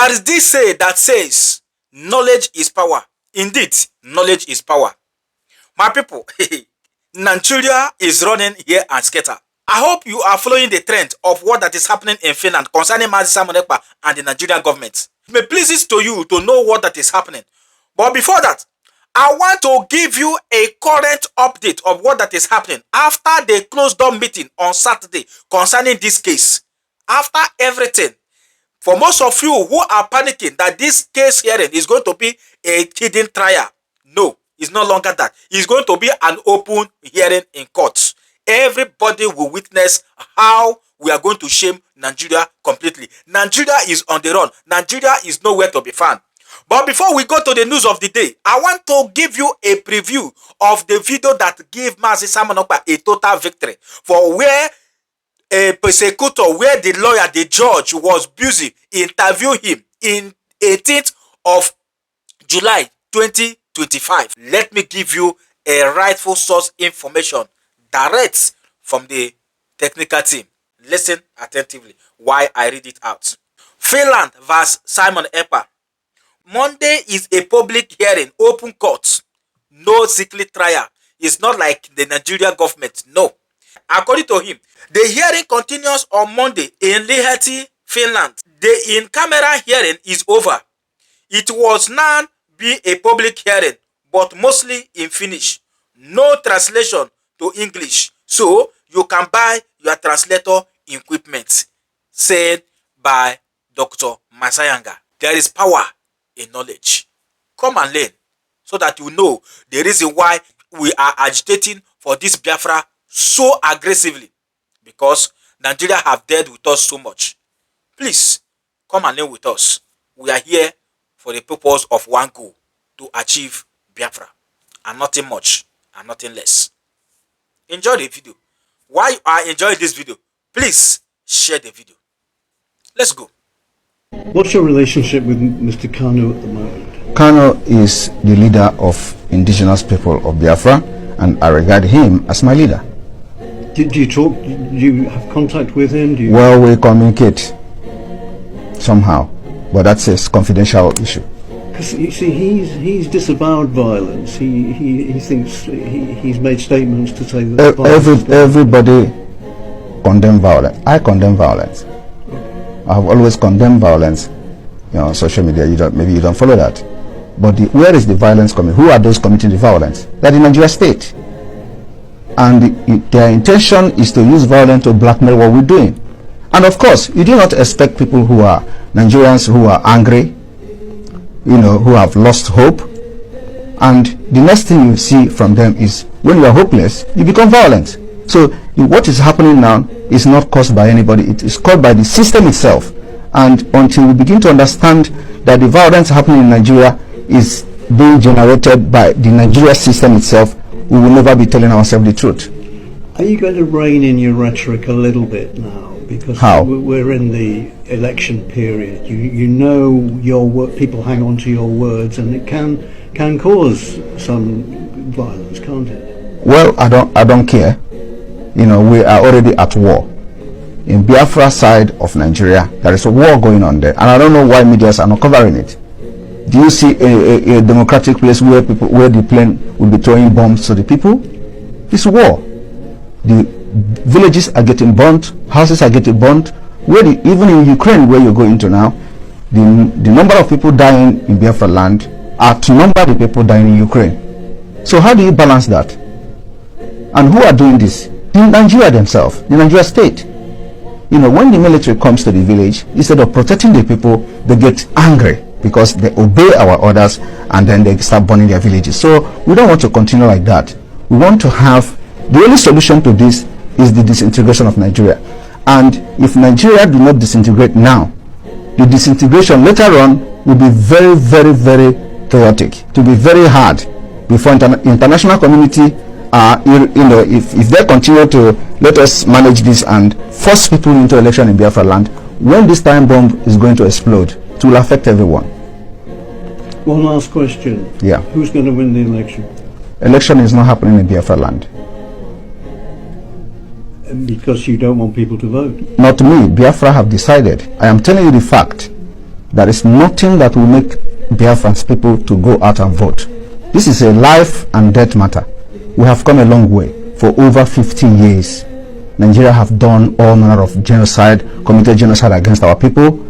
There is this say that says, knowledge is power. Indeed, knowledge is power. My people, Nigeria is running here and scatter. I hope you are following the trend of what that is happening in Finland concerning Simon Ekpa and the Nigerian government. It may please it to you to know what that is happening. But before that, I want to give you a current update of what that is happening after the closed door meeting on Saturday concerning this case. After everything, for most of you who are panicking that this case hearing is going to be a hidden trial, no, it's no longer that. It's going to be an open hearing in court. Everybody will witness how we are going to shame Nigeria completely. Nigeria is on the run. Nigeria is nowhere to be found. But before we go to the news of the day, I want to give you a preview of the video that gave Simon Ekpa a total victory, for where a prosecutor, where the lawyer, the judge was busy interviewing him in 18th of July 2025. Let me give you a rightful source information direct from the technical team. Listen attentively while I read it out. Finland vs. Simon Ekpa. Monday is a public hearing, open court. No secret trial. It's not like the Nigerian government. No. According to him, the hearing continues on Monday in Lahti, Finland. The in-camera hearing is over. It was now be a public hearing, but mostly in Finnish. No translation to English, so you can buy your translator equipment, said by Dr. Masayanga. There is power in knowledge. Come and learn so that you know the reason why we are agitating for this Biafra so aggressively, because Nigeria have dealt with us so much. Please come and learn with us. We are here for the purpose of one goal, to achieve Biafra, and nothing much and nothing less. Enjoy the video. While you are enjoying this video, please share the video. Let's go. What's your relationship with Mr. Kanu at the moment? Kanu is the leader of indigenous people of Biafra, and I regard him as my leader. Do you talk? Do you have contact with him? Well, we communicate somehow, but that's a confidential issue. Because you see, he's disavowed violence. He thinks he's made statements to say that everybody condemn violence. I condemn violence. I have always condemned violence. You know, on social media, maybe you don't follow that. But where is the violence coming? Who are those committing the violence? They're the Nigeria state, and their intention is to use violence to blackmail what we're doing. And of course, you do not expect people who are Nigerians who are angry, you know, who have lost hope, and the next thing you see from them is when you are hopeless, you become violent. So what is happening now is not caused by anybody, it is caused by the system itself. And until we begin to understand that the violence happening in Nigeria is being generated by the Nigeria system itself, we will never be telling ourselves the truth. Are you going to rein in your rhetoric a little bit now? Because we're in the election period. You know people hang on to your words, and it can cause some violence, can't it? Well, I don't care. You know, we are already at war. In Biafra side of Nigeria, there is a war going on there, and I don't know why medias are not covering it. Do you see a democratic place where the plane will be throwing bombs to the people? It's war. The villages are getting burnt, houses are getting burnt. Even in Ukraine, where you go into now, the number of people dying in Biafra land outnumber the people dying in Ukraine. So how do you balance that? And who are doing this? In Nigeria themselves, the Nigeria state. You know, when the military comes to the village, instead of protecting the people, they get angry because they obey our orders, and then they start burning their villages. So we don't want to continue like that. We want to have, the only solution to this is the disintegration of Nigeria. And if Nigeria do not disintegrate now, the disintegration later on will be very, very, very chaotic, to be very hard before international community, if they continue to let us manage this and force people into election in Biafra land, when this time bomb is going to explode, it will affect everyone. One last question. Yeah. Who's going to win the election? Election is not happening in Biafra land. Because you don't want people to vote? Not me. Biafra have decided. I am telling you the fact. there is nothing that will make Biafran's people to go out and vote. This is a life and death matter. We have come a long way. For over 15 years, Nigeria have done all manner of genocide, committed genocide against our people,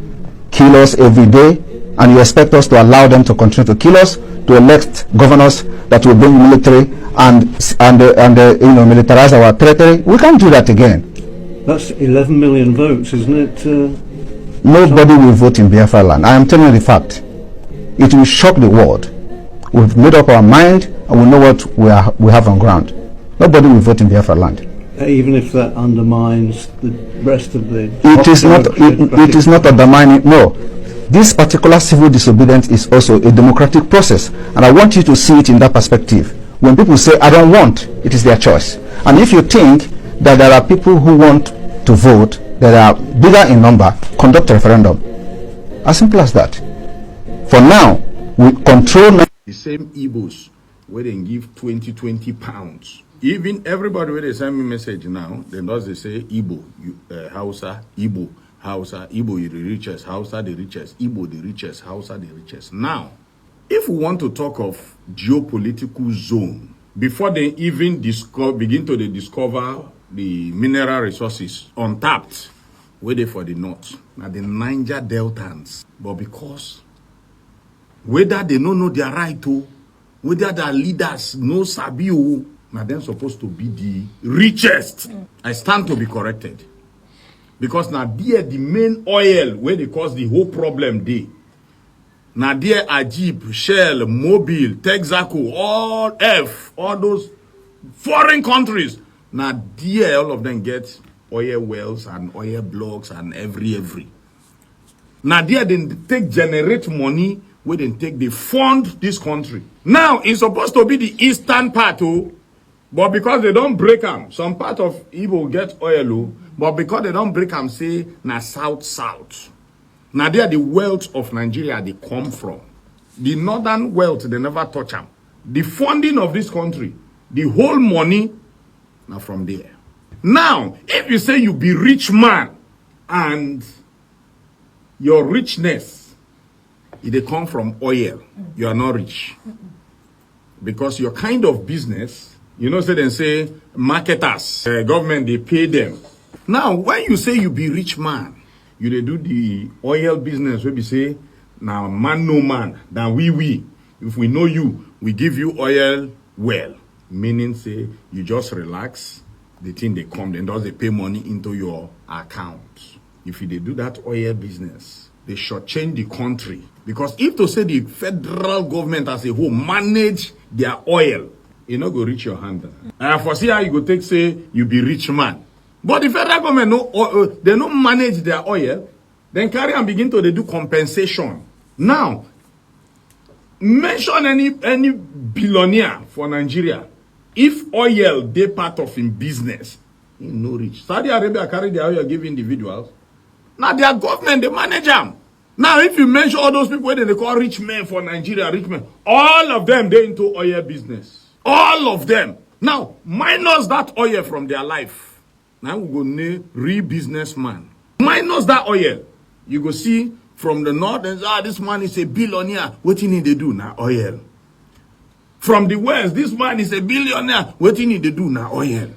kill us every day, and you expect us to allow them to continue to kill us, to elect governors that will bring military and militarize our territory? We can't do that again. That's 11 million votes, isn't it? Nobody will vote in Biafra land. I am telling you the fact. It will shock the world. We've made up our mind and we know what we have on ground. Nobody will vote in Biafra land. Even if that undermines the rest of the... It is not undermining, no. This particular civil disobedience is also a democratic process, and I want you to see it in that perspective. When people say, I don't want, it is their choice. And if you think that there are people who want to vote, that are bigger in number, conduct a referendum. As simple as that. For now, we control... The same Igbos where they give 20 pounds. Even everybody where they send me message now, they say Igbo, Hausa, Igbo, Hausa, Igbo is the richest, Hausa the richest, Igbo the richest, Hausa the richest. Now, if we want to talk of geopolitical zone, before they even begin to discover the mineral resources untapped, where they for the north, now the Niger Deltans, but because whether they don't know their right to, whether their leaders know sabi o, now they're supposed to be the richest. I stand to be corrected. Because now there the main oil where they cause the whole problem day. Now there Ajib, Shell, Mobil, Texaco, all those foreign countries. Now there all of them get oil wells and oil blocks and every. Now there they take generate money where they fund this country. Now it's supposed to be the eastern part, but because they don't break them, some part of Igbo get oil, but because they don't break them, say na south. Now there the wealth of Nigeria they come from. The northern wealth they never touch them. The funding of this country, the whole money, now from there. Now, if you say you be rich man and your richness, they come from oil, you are not rich. Because your kind of business, say marketers, government, they pay them. Now, when you say you be rich man, you they do the oil business where we say, now man no man, then we. If we know you, we give you oil well. Meaning say, you just relax, the thing they come, then does they pay money into your account. If they do that oil business, they should change the country. Because if to say the federal government as a whole manage their oil, you not go reach your hand. I foresee how you go take say you be rich man. But the federal government they don't manage their oil, then carry and begin to they do compensation. Now, mention any billionaire for Nigeria. If oil they part of in business, he no rich. Saudi Arabia carry their oil give individuals. Now their government they manage them. Now, if you mention all those people they call rich men for Nigeria, rich men, all of them they into oil business. All of them. Now, minus that oil from their life. Now we go near real businessman. Minus that oil. You go see from the north and say, this man is a billionaire. What you need to do now? Oil. From the west, this man is a billionaire. What you need to do now? Oil.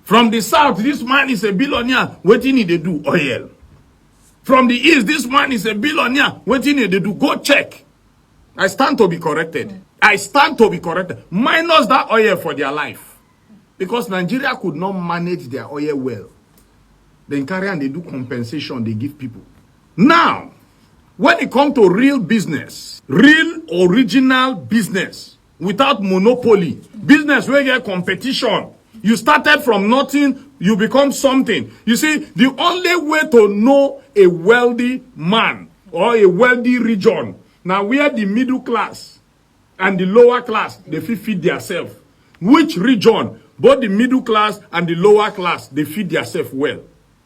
From the south, this man is a billionaire. What you need to do? Oil. From the east, this man is a billionaire. What you need to do? Go check. I stand to be corrected. I stand to be corrected. Minus that oil for their life. Because Nigeria could not manage their oil well. Then carry and they do compensation they give people. Now, when it comes to real business, real original business, without monopoly, business where you get competition, you started from nothing, you become something. You see, the only way to know a wealthy man or a wealthy region, now where the middle class and the lower class, they feed themselves. Which region, both the middle class and the lower class, they feed themselves well?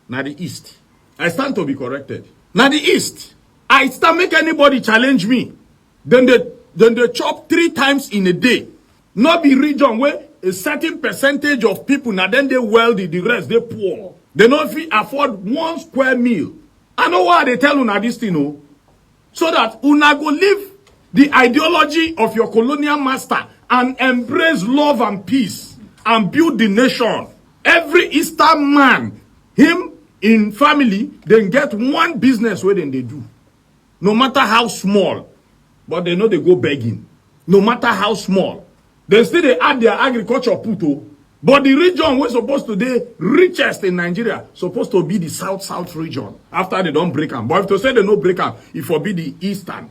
Now the east. I stand to be corrected. Now the east. I start make anybody challenge me. Then they chop 3 times in a day. Not be region where a certain percentage of people, now then they wealthy, the rest they poor. They don't afford 1 square meal. I know why they tell you now this thing, So that una go live the ideology of your colonial master and embrace love and peace and build the nation. Every Eastern man, him in family, then get one business where then they do. No matter how small, but they know they go begging. No matter how small. They still they add their agriculture puto. But the region we're supposed to be richest in Nigeria, supposed to be the south region. After they don't break them. But if to say they no break them, it will be the eastern.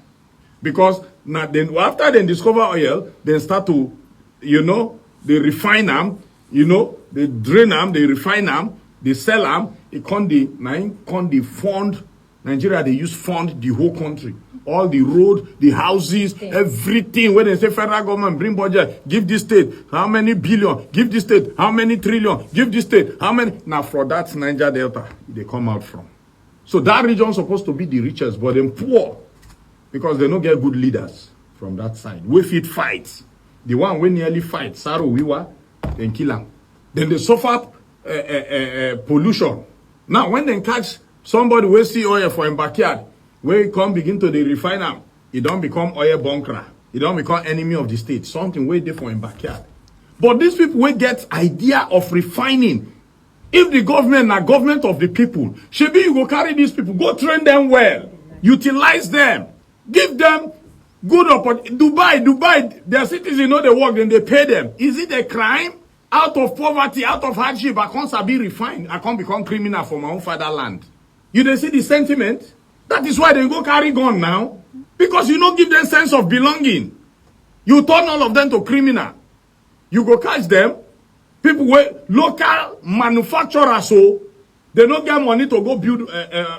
Because now then after they discover oil, they start to, they refine them, they drain them, they refine them, they sell them, it can't they fund Nigeria, they use fund the whole country. All the road, the houses, everything. When they say federal government bring budget, give this state how many billion, give this state how many trillion, give this state how many. Now for that Niger Delta, they come out from. So that region is supposed to be the richest, but then poor. Because they don't get good leaders from that side. We fit fight. The one we nearly fight, Saro Wiwa, then kill them. Then they suffer pollution. Now when they catch somebody will see oil for him backyard, where it come begin to the refine them, it don't become oil bunker. It don't become enemy of the state. Something way there for him backyard. But these people will get idea of refining. If the government are government of the people, should be you go carry these people, go train them well, utilize them, give them good opportunity. Dubai, their citizens know they work, then they pay them. Is it a crime? Out of poverty, out of hardship, I can't be refined. I can't become criminal for my own fatherland. You don't see the sentiment? That is why they go carry gun now. Because you don't give them sense of belonging. You turn all of them to criminal. You go catch them. People with local manufacturers, so they don't get money to go build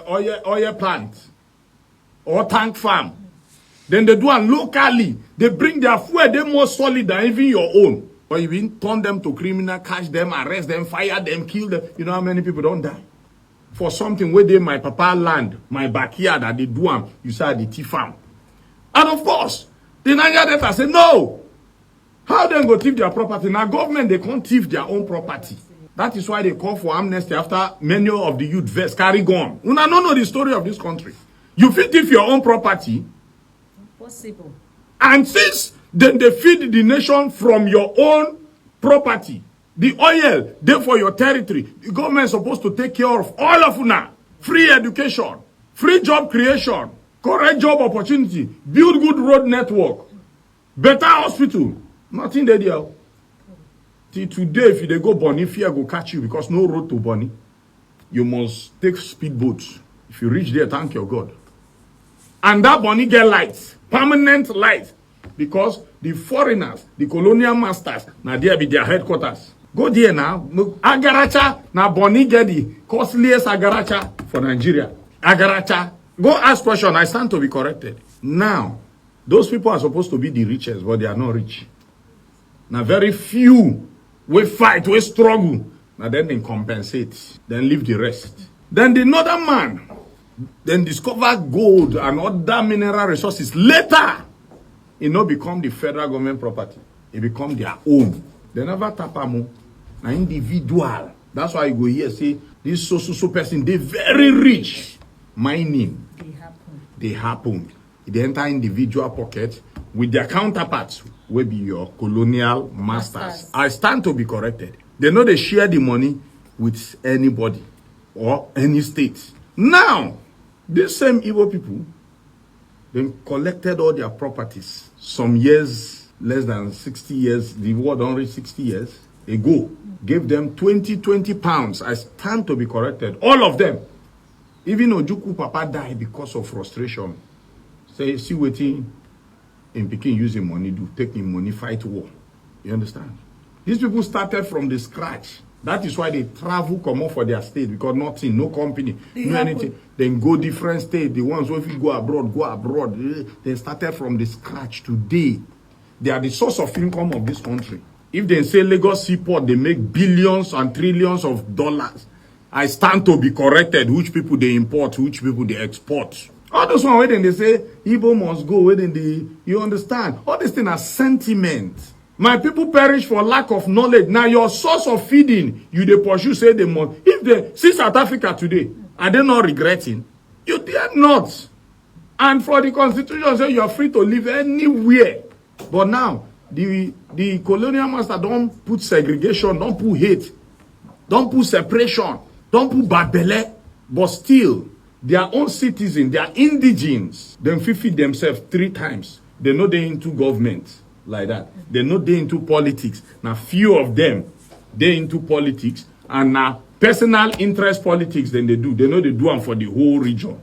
oil plant or tank farm. Then they do it locally. They bring their fuel, they're more solid than even your own. But you even turn them to criminal, catch them, arrest them, fire them, kill them. You know how many people don't die? For something where they my papa land, my backyard, that they do them, you say the tea farm. And of course, the Niger Delta say, no. How they go thief their property? Now government, they can't thief their own property. That is why they call for amnesty after many of the youth vest carry gun. You don't know the story of this country. You fit thief your own property. Possible. And since then they feed the nation from your own property. The oil, therefore your territory. The government is supposed to take care of all of una. Free education, free job creation, correct job opportunity, build good road network, better hospital. Nothing there. Till today, if they go Bonny, fear go catch you because no road to Bonny. You must take speedboats. If you reach there, thank your God. And that Bonny get lights, permanent lights. Because the foreigners, the colonial masters, now there be their headquarters. Go there now. Agaracha, now Bonny get the costliest agaracha for Nigeria. Agaracha. Go ask question. I stand to be corrected. Now, those people are supposed to be the richest, but they are not rich. Now, very few will fight, will struggle. Now, then they compensate. Then leave the rest. Then the northern man, then discover gold and other mineral resources. Later, it not become the federal government property. It become their own. They never tap them. Now individual. That's why you go here say this so person they very rich. Mining. They happen. They enter individual pocket with their counterparts will be your colonial masters. I stand to be corrected. They know they share the money with anybody or any state. Now, these same Igbo people, they collected all their properties. Some years, less than 60 years, the war don't reach 60 years ago, gave them 20 pounds. I stand to be corrected. All of them. Even Ojuku Papa died because of frustration. Say, see what in Peking using money do, taking money, fight war. You understand? These people started from the scratch. That is why they travel, come off for their state, because nothing, no company, no anything. Then go different state. The ones who if you go abroad. They started from the scratch today. They are the source of income of this country. If they say Lagos Seaport, they make billions and trillions of dollars. I stand to be corrected. Which people they import, which people they export. All those ones where they say Igbo must go, where they, you understand? All these things are sentiment. My people perish for lack of knowledge. Now your source of feeding, you they pursue, say they must. If they see South Africa today, are they not regretting? You dare not. And for the constitution, say you're free to live anywhere. But now, the colonial master don't put segregation, don't put hate, don't put separation, don't put bad belly, but still, their own citizens, their indigenes, them feed themselves 3 times. They know they into government like that. They know they into politics. Now, few of them, they into politics, and now personal interest politics, then they do. They know they do them for the whole region.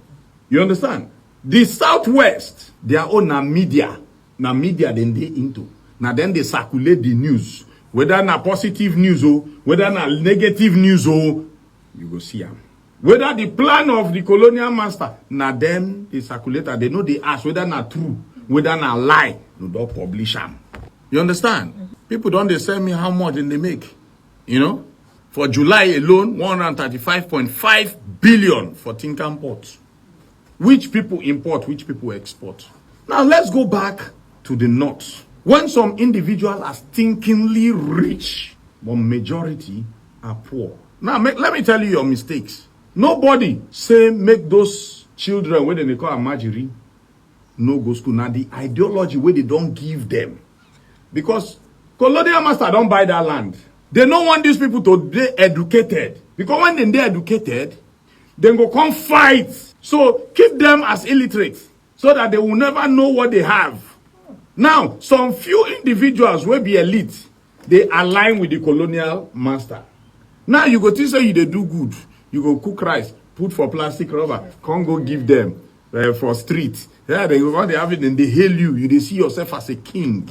You understand? The Southwest, their own media. Now media then they into. Now then they circulate the news. Whether na positive news or whether na negative news or you go see them. Whether the plan of the colonial master, now them they circulate and they know they ask whether na true, whether na lie, no don't publish them. You understand? People don't they send me how much they make. You know? For July alone, 135.5 billion for Tinkan Port. Which people import, which people export. Now let's go back to the north. When some individuals are stinkingly rich, but majority are poor. Now let me tell you your mistakes. Nobody say make those children where they call Amajiri no go school. Now the ideology where they don't give them. Because colonial master don't buy that land. They don't want these people to be educated. Because when they're educated, they go come fight. So keep them as illiterate so that they will never know what they have. Now, some few individuals will be elite. They align with the colonial master. Now you go to say you they do good. You go cook rice, put for plastic rubber, can't go give them for street. Yeah, they have it and they hail you. You they see yourself as a king.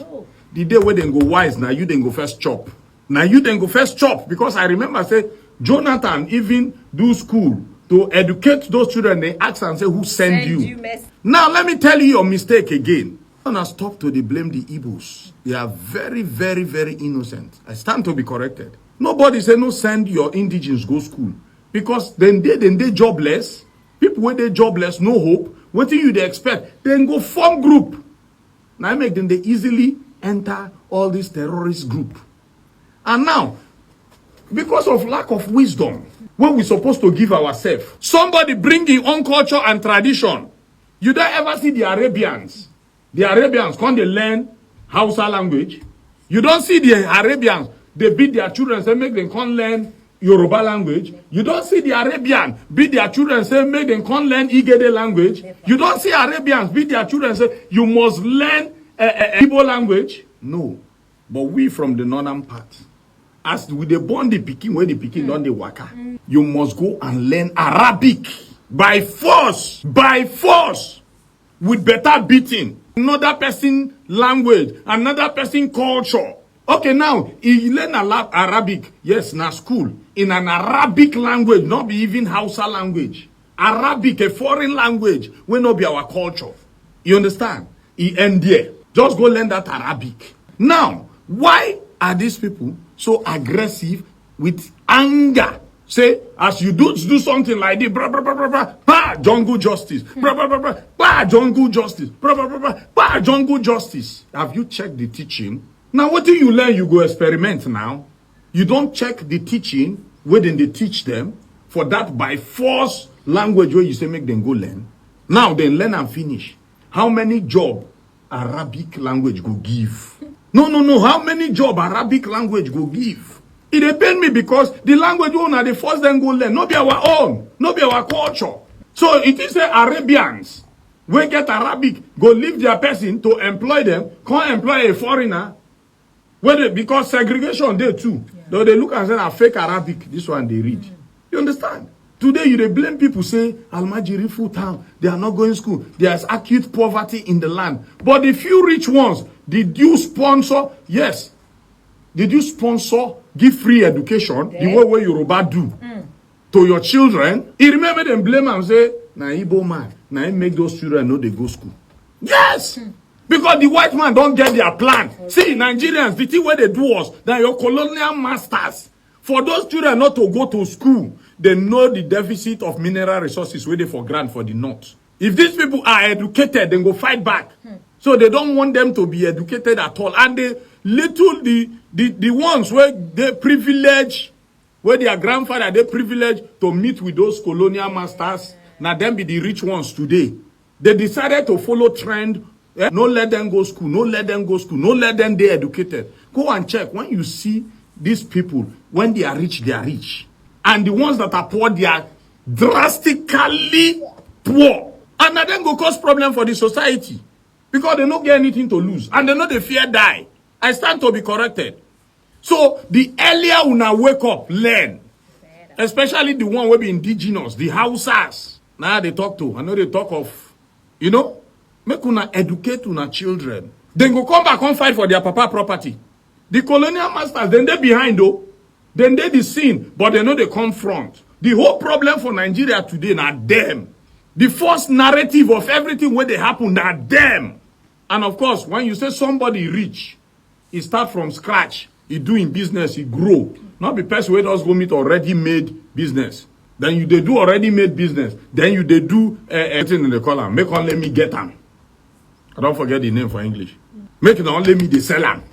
The day where they go wise, now you then go first chop. Now you then go first chop because I remember say Jonathan even do school to educate those children. They ask and say who send you. Now let me tell you your mistake again. I'm gonna stop to blame the Igbos. They are very, very, very innocent. I stand to be corrected. Nobody say no send your indigenes go school because then they jobless. People when they jobless, no hope. What do you they expect? Then go form group. Now I make them they easily enter all this terrorist group. And now, because of lack of wisdom, what we supposed to give ourselves, somebody bringing own culture and tradition. You don't ever see the Arabians. The Arabians come they learn Hausa language. You don't see the Arabians. They beat their children say make them come learn Yoruba language. You don't see the Arabian beat their children say make them come learn Igede language. You don't see Arabians beat their children say you must learn Igbo language. No. But we from the northern part, as we they born the Peking, where the Peking don't the waka, you must go and learn Arabic by force, with better beating. Another person language, another person culture. Okay, now, you learn Arabic, yes, na school, in an Arabic language, not be even Hausa language. Arabic, a foreign language, will not be our culture. You understand? He end there. Just go learn that Arabic. Now, why are these people so aggressive with anger? Say, as you do something like this, blah, blah, blah, blah, blah, bah, jungle justice, blah, blah, blah, blah, bah, jungle justice, blah, blah, blah, blah, bah, jungle justice. Have you checked the teaching? Now, what do you learn? You go experiment now. You don't check the teaching, where then they teach them, for that by force language where you say make them go learn. Now, then learn and finish. How many job Arabic language go give? No. How many job Arabic language go give? It depend me because the language owner they force them go learn. Not be our own. Not be our culture. So it is the Arabians we get Arabic go leave their person to employ them. Can't employ a foreigner. Because segregation there too. Yeah. Though they look and say a fake Arabic. This one they read. You understand? Today you they blame people say Almajiri full town. They are not going to school. There's acute poverty in the land. But the few rich ones, did you sponsor? Yes. Did you sponsor, give free education, the way Yoruba do, to your children? You remember them blame and say, na Igbo man, na him make those children know they go school. Yes! Because the white man don't get their plan. Okay. See, Nigerians, the thing where they do was that your colonial masters, for those children not to go to school, they know the deficit of mineral resources where they for grant for the north. If these people are educated, then go fight back. So they don't want them to be educated at all. And they the ones where they privilege, where their grandfather they privilege to meet with those colonial masters, now them be the rich ones today. They decided to follow trend. No let them go school. No let them go school. No let them be educated. Go and check. When you see these people, when they are rich, they are rich. And the ones that are poor, they are drastically poor. And that then go cause problem for the society. Because they don't get anything to lose. And they know they fear die. I stand to be corrected. So the earlier una wake up, learn. Especially the one will be indigenous, the Hausas. Now they talk to. I know they talk of, you know, make una educate una children. Then go come back and fight for their papa property. The colonial masters, then they behind though. Then they the scene, but they know they confront. The whole problem for Nigeria today, now them. The first narrative of everything where they happen, now them. And of course, when you say somebody rich, he start from scratch. He doing business, he grow. Not be person where does go meet already made business. Then you they do already made business. Then you they do everything in the column. Make on let me get them. I don't forget the name for English. Make it on let me they sell them.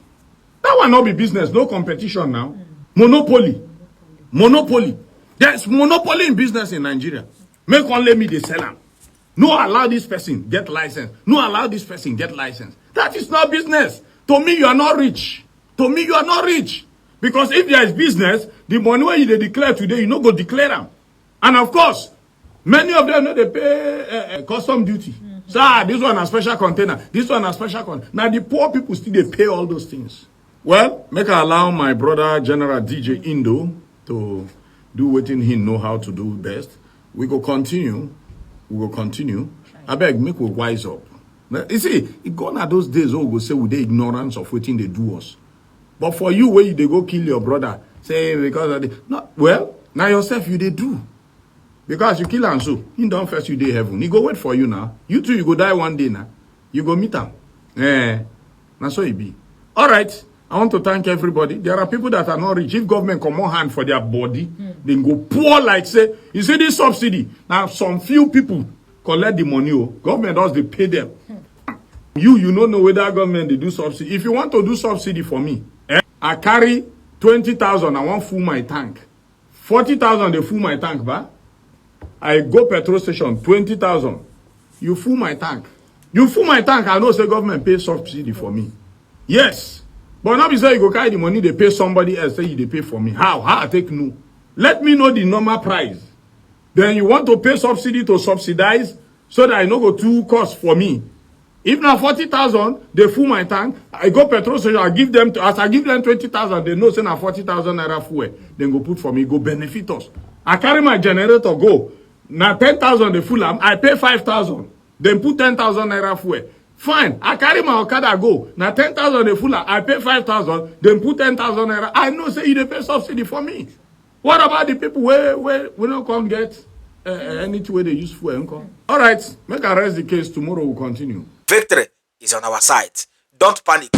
That one not be business. No competition now. Monopoly. Monopoly. There's monopoly in business in Nigeria. Make on let me they sell them. No allow this person get license. No allow this person get license. That is not business. To me, you are not rich. To me, you are not rich. Because if there is business, the money when you declare today, you no go declare them. And of course, many of them know they pay custom duty. So this one a special container. This one a special container. Now the poor people still they pay all those things. Well, make I allow my brother General DJ Indo to do what he know how to do best. We go continue. We will continue. I beg, make we wise up. Now, you see, it gone are those days, go say with the ignorance of what they do us. But for you, where you they go kill your brother, say because of the no, well, now yourself you they do. Because you kill and so, he don't first you day heaven. He go wait for you now. You too, you go die one day now. You go meet him. Now so it be. All right. I want to thank everybody. There are people that are not rich. If government come on hand for their body, they go poor like say, you see this subsidy. Now some few people collect the money. Government does they pay them. You don't know whether government they do subsidy. If you want to do subsidy for me, I carry 20,000. I want full my tank. 40,000 they full my tank, ba? I go petrol station 20,000. You full my tank. You full my tank. I know say government pay subsidy for me. Yes. But not because you go carry the money, they pay somebody else, say they pay for me. How? How I take no? Let me know the normal price. Then you want to pay subsidy to subsidize so that I no go too cost for me. If now 40,000, they full my tank, I go petrol station, I give them, as I give them 20,000, they know say na 40,000 naira fuel. Then go put for me, go benefit us. I carry my generator, go. Now 10,000 they full, I pay 5,000. Then put 10,000 naira fuel. Fine, I carry my Okada go. Now 10,000 they full, I pay 5,000, then put 10,000 naira. I know say you they pay subsidy for me. What about the people where we don't come get anything where they use fuel income? All right, make I rest the case. Tomorrow we'll continue. Victory is on our side. Don't panic.